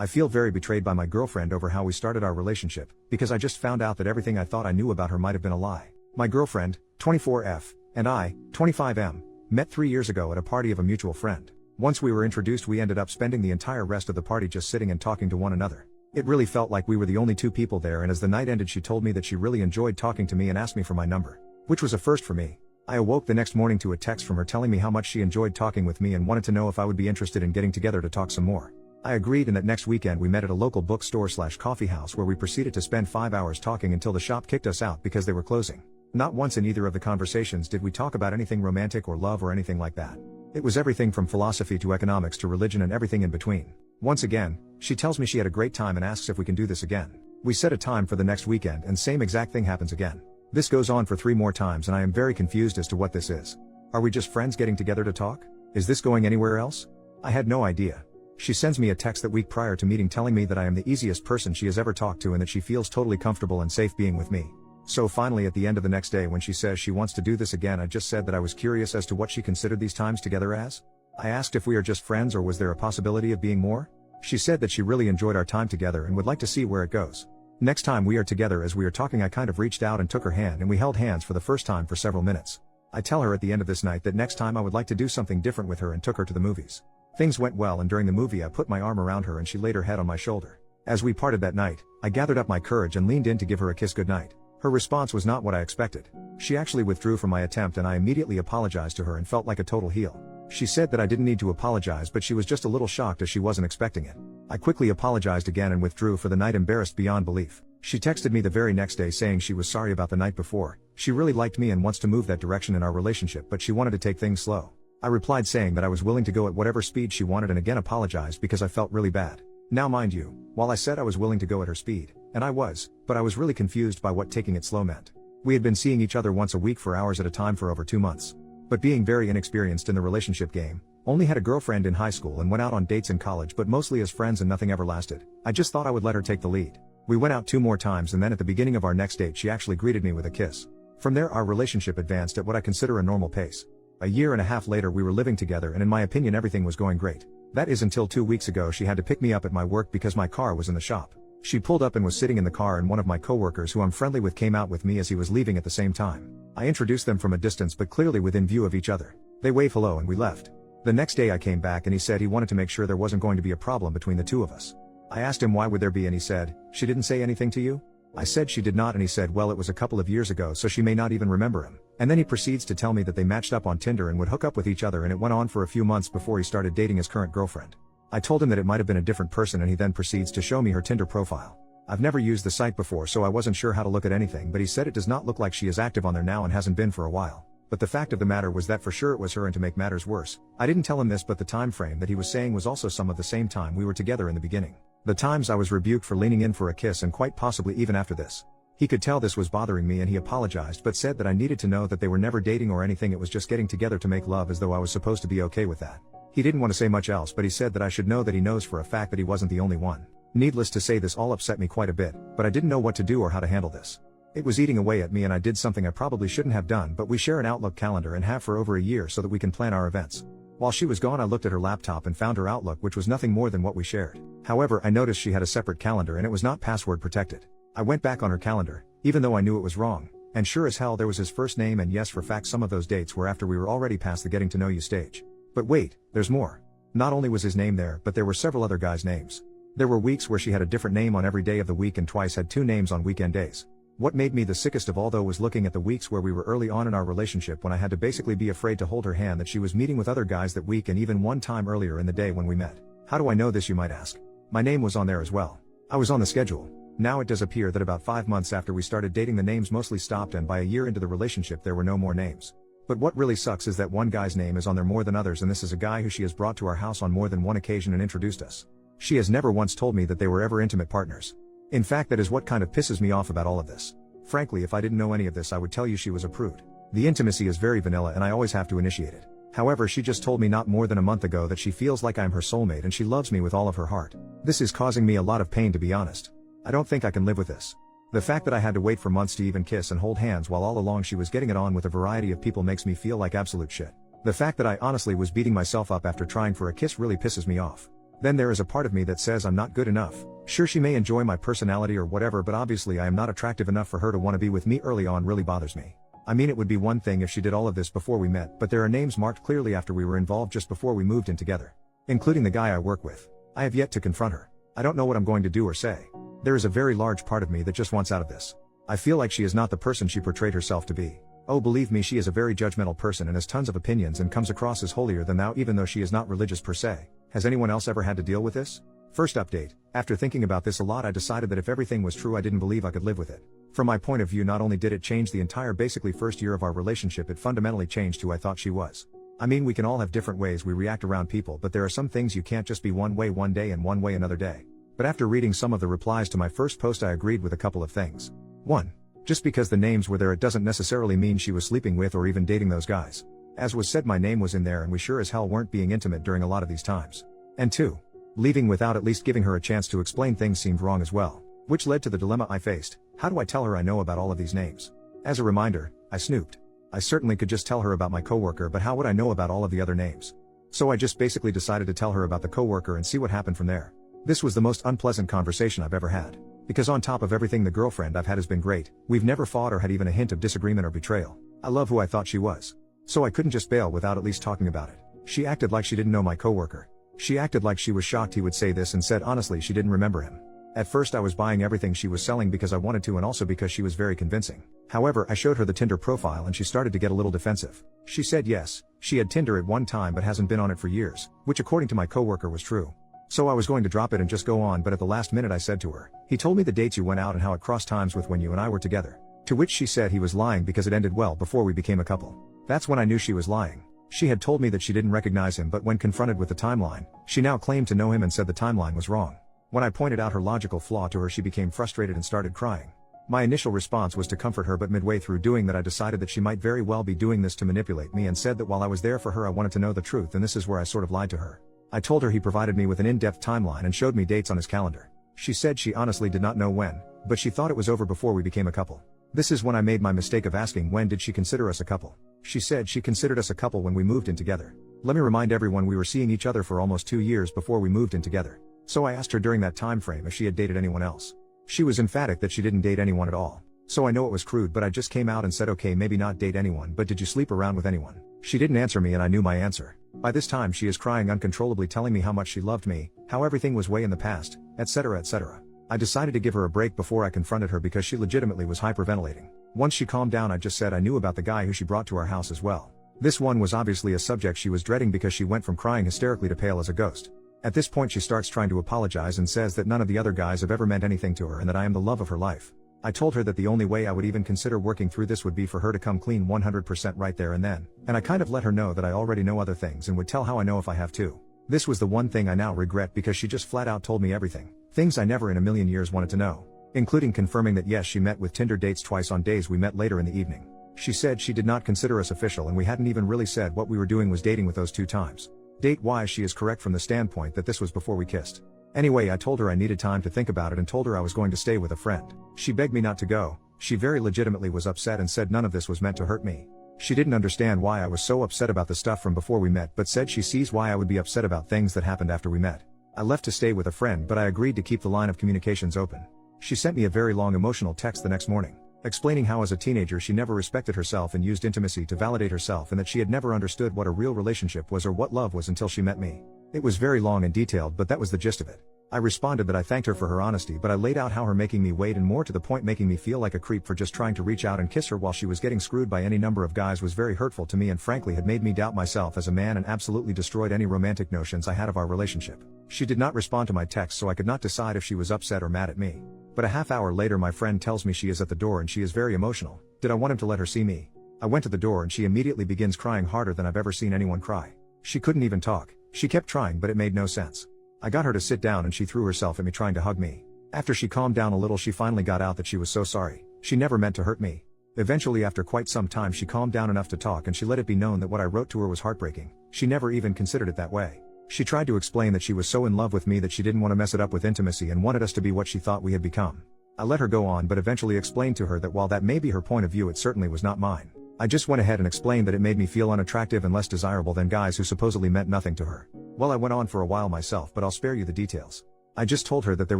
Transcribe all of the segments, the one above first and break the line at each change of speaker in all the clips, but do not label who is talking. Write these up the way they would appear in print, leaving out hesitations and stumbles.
I feel very betrayed by my girlfriend over how we started our relationship, because I just found out that everything I thought I knew about her might have been a lie. My girlfriend, 24F, and I, 25M, met 3 years ago at a party of a mutual friend. Once we were introduced, we ended up spending the entire rest of the party just sitting and talking to one another. It really felt like we were the only two people there, and as the night ended she told me that she really enjoyed talking to me and asked me for my number, which was a first for me. I awoke the next morning to a text from her telling me how much she enjoyed talking with me and wanted to know if I would be interested in getting together to talk some more. I agreed, and that next weekend we met at a local bookstore/coffee house where we proceeded to spend 5 hours talking until the shop kicked us out because they were closing. Not once in either of the conversations did we talk about anything romantic or love or anything like that. It was everything from philosophy to economics to religion and everything in between. Once again, she tells me she had a great time and asks if we can do this again. We set a time for the next weekend and same exact thing happens again. This goes on for 3 more times and I am very confused as to what this is. Are we just friends getting together to talk? Is this going anywhere else? I had no idea. She sends me a text that week prior to meeting telling me that I am the easiest person she has ever talked to and that she feels totally comfortable and safe being with me. So finally at the end of the next day when she says she wants to do this again, I just said that I was curious as to what she considered these times together as. I asked if we are just friends or was there a possibility of being more? She said that she really enjoyed our time together and would like to see where it goes. Next time we are together, as we are talking, I kind of reached out and took her hand and we held hands for the first time for several minutes. I tell her at the end of this night that next time I would like to do something different with her and took her to the movies. Things went well and during the movie I put my arm around her and she laid her head on my shoulder. As we parted that night, I gathered up my courage and leaned in to give her a kiss goodnight. Her response was not what I expected. She actually withdrew from my attempt and I immediately apologized to her and felt like a total heel. She said that I didn't need to apologize, but she was just a little shocked as she wasn't expecting it. I quickly apologized again and withdrew for the night, embarrassed beyond belief. She texted me the very next day saying she was sorry about the night before. She really liked me and wants to move that direction in our relationship, but she wanted to take things slow. I replied saying that I was willing to go at whatever speed she wanted and again apologized because I felt really bad. Now mind you, while I said I was willing to go at her speed, and I was, but I was really confused by what taking it slow meant. We had been seeing each other once a week for hours at a time for over 2 months. But being very inexperienced in the relationship game, only had a girlfriend in high school and went out on dates in college but mostly as friends and nothing ever lasted. I just thought I would let her take the lead. We went out 2 more times and then at the beginning of our next date she actually greeted me with a kiss. From there our relationship advanced at what I consider a normal pace. A year and a half later we were living together and in my opinion everything was going great. That is until 2 weeks ago she had to pick me up at my work because my car was in the shop. She pulled up and was sitting in the car and one of my coworkers who I'm friendly with came out with me as he was leaving at the same time. I introduced them from a distance but clearly within view of each other. They waved hello and we left. The next day I came back and he said he wanted to make sure there wasn't going to be a problem between the two of us. I asked him why would there be and he said, "She didn't say anything to you?" I said she did not and he said well it was a couple of years ago so she may not even remember him. And then he proceeds to tell me that they matched up on Tinder and would hook up with each other and it went on for a few months before he started dating his current girlfriend. I told him that it might have been a different person and he then proceeds to show me her Tinder profile. I've never used the site before so I wasn't sure how to look at anything, but he said it does not look like she is active on there now and hasn't been for a while. But the fact of the matter was that for sure it was her, and to make matters worse, I didn't tell him this, but the time frame that he was saying was also some of the same time we were together in the beginning. The times I was rebuked for leaning in for a kiss and quite possibly even after this. He could tell this was bothering me and he apologized but said that I needed to know that they were never dating or anything, it was just getting together to make love, as though I was supposed to be okay with that. He didn't want to say much else, but he said that I should know that he knows for a fact that he wasn't the only one. Needless to say, this all upset me quite a bit, but I didn't know what to do or how to handle this. It was eating away at me and I did something I probably shouldn't have done, but we share an Outlook calendar and have for over a year so that we can plan our events. While she was gone I looked at her laptop and found her Outlook, which was nothing more than what we shared. However, I noticed she had a separate calendar and it was not password protected. I went back on her calendar, even though I knew it was wrong, and sure as hell there was his first name, and yes, for fact some of those dates were after we were already past the getting to know you stage. But wait, there's more. Not only was his name there, but there were several other guys' names. There were weeks where she had a different name on every day of the week and twice had 2 names on weekend days. What made me the sickest of all though was looking at the weeks where we were early on in our relationship when I had to basically be afraid to hold her hand, that she was meeting with other guys that week and even one time earlier in the day when we met. How do I know this, you might ask? My name was on there as well. I was on the schedule. Now it does appear that about 5 months after we started dating the names mostly stopped, and by a year into the relationship there were no more names. But what really sucks is that one guy's name is on there more than others, and this is a guy who she has brought to our house on more than one occasion and introduced us. She has never once told me that they were ever intimate partners. In fact, that is what kind of pisses me off about all of this. Frankly, if I didn't know any of this I would tell you she was a prude. The intimacy is very vanilla and I always have to initiate it. However, she just told me not more than a month ago that she feels like I'm her soulmate and she loves me with all of her heart. This is causing me a lot of pain, to be honest. I don't think I can live with this. The fact that I had to wait for months to even kiss and hold hands while all along she was getting it on with a variety of people makes me feel like absolute shit. The fact that I honestly was beating myself up after trying for a kiss really pisses me off. Then there is a part of me that says I'm not good enough. Sure, she may enjoy my personality or whatever, but obviously I am not attractive enough for her to want to be with me early on. Really bothers me. I mean, it would be one thing if she did all of this before we met, but there are names marked clearly after we were involved just before we moved in together. Including the guy I work with. I have yet to confront her. I don't know what I'm going to do or say. There is a very large part of me that just wants out of this. I feel like she is not the person she portrayed herself to be. Oh, believe me, she is a very judgmental person and has tons of opinions and comes across as holier than thou even though she is not religious per se. Has anyone else ever had to deal with this? First update. After thinking about this a lot, I decided that if everything was true, I didn't believe I could live with it. From my point of view, not only did it change the entire basically first year of our relationship, it fundamentally changed who I thought she was. I mean, we can all have different ways we react around people, but there are some things you can't just be one way one day and one way another day. But after reading some of the replies to my first post, I agreed with a couple of things. 1. Just because the names were there, it doesn't necessarily mean she was sleeping with or even dating those guys. As was said, my name was in there and we sure as hell weren't being intimate during a lot of these times. And 2. Leaving without at least giving her a chance to explain things seemed wrong as well. Which led to the dilemma I faced. How do I tell her I know about all of these names? As a reminder, I snooped. I certainly could just tell her about my coworker, but how would I know about all of the other names? So I just basically decided to tell her about the coworker and see what happened from there. This was the most unpleasant conversation I've ever had. Because on top of everything, the girlfriend I've had has been great. We've never fought or had even a hint of disagreement or betrayal. I love who I thought she was. So I couldn't just bail without at least talking about it. She acted like she didn't know my coworker. She acted like she was shocked he would say this and said honestly she didn't remember him. At first I was buying everything she was selling because I wanted to and also because she was very convincing. However, I showed her the Tinder profile and she started to get a little defensive. She said yes, she had Tinder at one time but hasn't been on it for years, which according to my coworker was true. So I was going to drop it and just go on, but at the last minute I said to her, he told me the dates you went out and how it crossed times with when you and I were together. To which she said he was lying because it ended well before we became a couple. That's when I knew she was lying. She had told me that she didn't recognize him, but when confronted with the timeline, she now claimed to know him and said the timeline was wrong. When I pointed out her logical flaw to her, she became frustrated and started crying. My initial response was to comfort her, but midway through doing that I decided that she might very well be doing this to manipulate me and said that while I was there for her I wanted to know the truth, and this is where I sort of lied to her. I told her he provided me with an in-depth timeline and showed me dates on his calendar. She said she honestly did not know when, but she thought it was over before we became a couple. This is when I made my mistake of asking when did she consider us a couple. She said she considered us a couple when we moved in together. Let me remind everyone we were seeing each other for almost 2 years before we moved in together. So I asked her during that time frame if she had dated anyone else. She was emphatic that she didn't date anyone at all. So I know it was crude, but I just came out and said okay, maybe not date anyone, but did you sleep around with anyone? She didn't answer me and I knew my answer. By this time she is crying uncontrollably, telling me how much she loved me, how everything was way in the past, etc., etc. I decided to give her a break before I confronted her because she legitimately was hyperventilating. Once she calmed down I just said I knew about the guy who she brought to our house as well. This one was obviously a subject she was dreading because she went from crying hysterically to pale as a ghost. At this point she starts trying to apologize and says that none of the other guys have ever meant anything to her and that I am the love of her life. I told her that the only way I would even consider working through this would be for her to come clean 100% right there and then, and I kind of let her know that I already know other things and would tell how I know if I have to. This was the one thing I now regret because she just flat out told me everything, things I never in a million years wanted to know, including confirming that yes, she met with Tinder dates twice on days we met later in the evening. She said she did not consider us official and we hadn't even really said what we were doing was dating with those 2 times. Date-wise she is correct from the standpoint that this was before we kissed. Anyway, I told her I needed time to think about it and told her I was going to stay with a friend. She begged me not to go. She very legitimately was upset and said none of this was meant to hurt me. She didn't understand why I was so upset about the stuff from before we met, but said she sees why I would be upset about things that happened after we met. I left to stay with a friend, but I agreed to keep the line of communications open. She sent me a very long emotional text the next morning, explaining how as a teenager she never respected herself and used intimacy to validate herself and that she had never understood what a real relationship was or what love was until she met me. It was very long and detailed, but that was the gist of it. I responded that I thanked her for her honesty, but I laid out how her making me wait and more to the point making me feel like a creep for just trying to reach out and kiss her while she was getting screwed by any number of guys was very hurtful to me and frankly had made me doubt myself as a man and absolutely destroyed any romantic notions I had of our relationship. She did not respond to my text, so I could not decide if she was upset or mad at me. But a half hour later my friend tells me she is at the door and she is very emotional. Did I want him to let her see me? I went to the door and she immediately begins crying harder than I've ever seen anyone cry. She couldn't even talk. She kept trying but it made no sense. I got her to sit down and she threw herself at me trying to hug me. After she calmed down a little she finally got out that she was so sorry. She never meant to hurt me. Eventually after quite some time she calmed down enough to talk and she let it be known that what I wrote to her was heartbreaking. She never even considered it that way. She tried to explain that she was so in love with me that she didn't want to mess it up with intimacy and wanted us to be what she thought we had become. I let her go on but eventually explained to her that while that may be her point of view it certainly was not mine. I just went ahead and explained that it made me feel unattractive and less desirable than guys who supposedly meant nothing to her. Well, I went on for a while myself, but I'll spare you the details. I just told her that there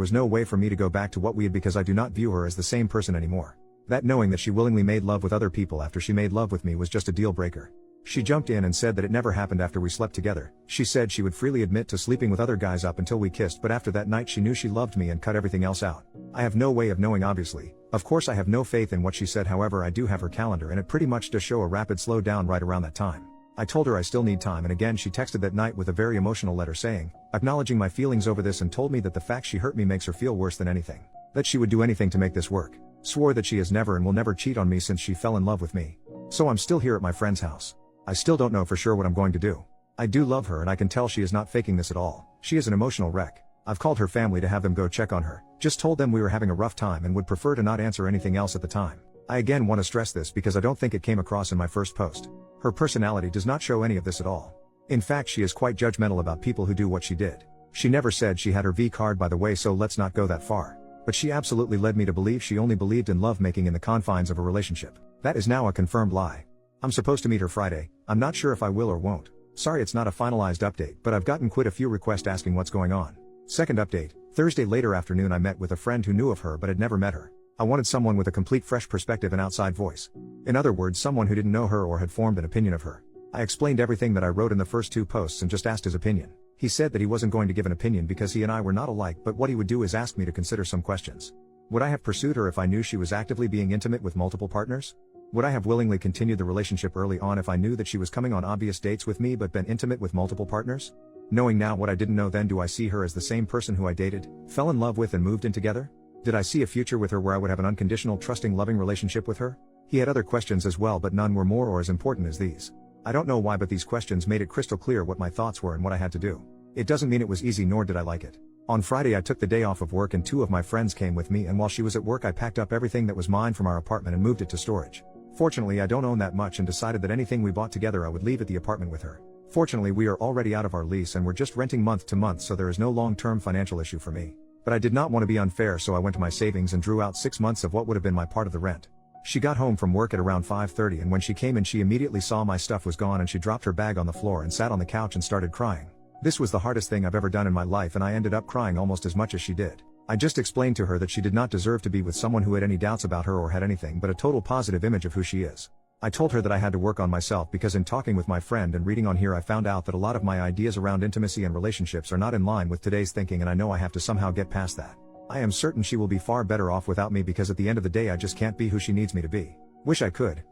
was no way for me to go back to what we had because I do not view her as the same person anymore. That knowing that she willingly made love with other people after she made love with me was just a deal breaker. She jumped in and said that it never happened after we slept together. She said she would freely admit to sleeping with other guys up until we kissed, but after that night she knew she loved me and cut everything else out. I have no way of knowing, obviously. Of course I have no faith in what she said, however I do have her calendar and it pretty much does show a rapid slowdown right around that time. I told her I still need time, and again she texted that night with a very emotional letter saying, acknowledging my feelings over this, and told me that the fact she hurt me makes her feel worse than anything. That she would do anything to make this work. Swore that she has never and will never cheat on me since she fell in love with me. So I'm still here at my friend's house. I still don't know for sure what I'm going to do. I do love her and I can tell she is not faking this at all. She is an emotional wreck. I've called her family to have them go check on her. Just told them we were having a rough time and would prefer to not answer anything else at the time. I again want to stress this because I don't think it came across in my first post. Her personality does not show any of this at all. In fact, she is quite judgmental about people who do what she did. She never said she had her V card, by the way, so let's not go that far. But she absolutely led me to believe she only believed in lovemaking in the confines of a relationship. That is now a confirmed lie. I'm supposed to meet her Friday. I'm not sure if I will or won't. Sorry it's not a finalized update, but I've gotten quite a few requests asking what's going on. Second update, Thursday later afternoon I met with a friend who knew of her but had never met her. I wanted someone with a complete fresh perspective and outside voice. In other words, someone who didn't know her or had formed an opinion of her. I explained everything that I wrote in the first 2 posts and just asked his opinion. He said that he wasn't going to give an opinion because he and I were not alike, but what he would do is ask me to consider some questions. Would I have pursued her if I knew she was actively being intimate with multiple partners? Would I have willingly continued the relationship early on if I knew that she was coming on obvious dates with me but been intimate with multiple partners? Knowing now what I didn't know then, do I see her as the same person who I dated, fell in love with and moved in together? Did I see a future with her where I would have an unconditional, trusting, loving relationship with her? He had other questions as well, but none were more or as important as these. I don't know why, but these questions made it crystal clear what my thoughts were and what I had to do. It doesn't mean it was easy, nor did I like it. On Friday I took the day off of work and 2 of my friends came with me, and while she was at work I packed up everything that was mine from our apartment and moved it to storage. Fortunately I don't own that much and decided that anything we bought together I would leave at the apartment with her. Fortunately we are already out of our lease and we're just renting month to month, so there is no long-term financial issue for me. But I did not want to be unfair, so I went to my savings and drew out 6 months of what would have been my part of the rent. She got home from work at around 5:30, and when she came in she immediately saw my stuff was gone and she dropped her bag on the floor and sat on the couch and started crying. This was the hardest thing I've ever done in my life, and I ended up crying almost as much as she did. I just explained to her that she did not deserve to be with someone who had any doubts about her or had anything but a total positive image of who she is. I told her that I had to work on myself because in talking with my friend and reading on here I found out that a lot of my ideas around intimacy and relationships are not in line with today's thinking, and I know I have to somehow get past that. I am certain she will be far better off without me because at the end of the day I just can't be who she needs me to be. Wish I could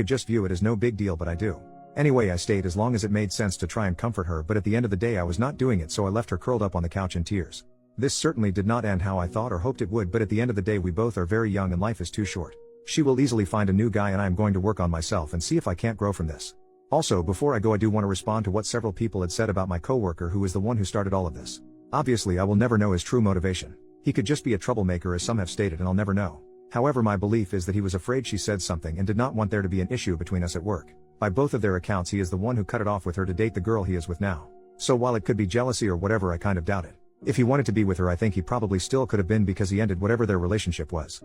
just view it as no big deal, but I do. Anyway, I stayed as long as it made sense to try and comfort her, but at the end of the day I was not doing it, so I left her curled up on the couch in tears. This certainly did not end how I thought or hoped it would, but at the end of the day we both are very young and life is too short. She will easily find a new guy and I am going to work on myself and see if I can't grow from this. Also, before I go, I do want to respond to what several people had said about my coworker who is the one who started all of this. Obviously I will never know his true motivation. He could just be a troublemaker as some have stated, and I'll never know. However, my belief is that he was afraid she said something and did not want there to be an issue between us at work. By both of their accounts he is the one who cut it off with her to date the girl he is with now. So while it could be jealousy or whatever, I kind of doubt it. If he wanted to be with her I think he probably still could have been, because he ended whatever their relationship was.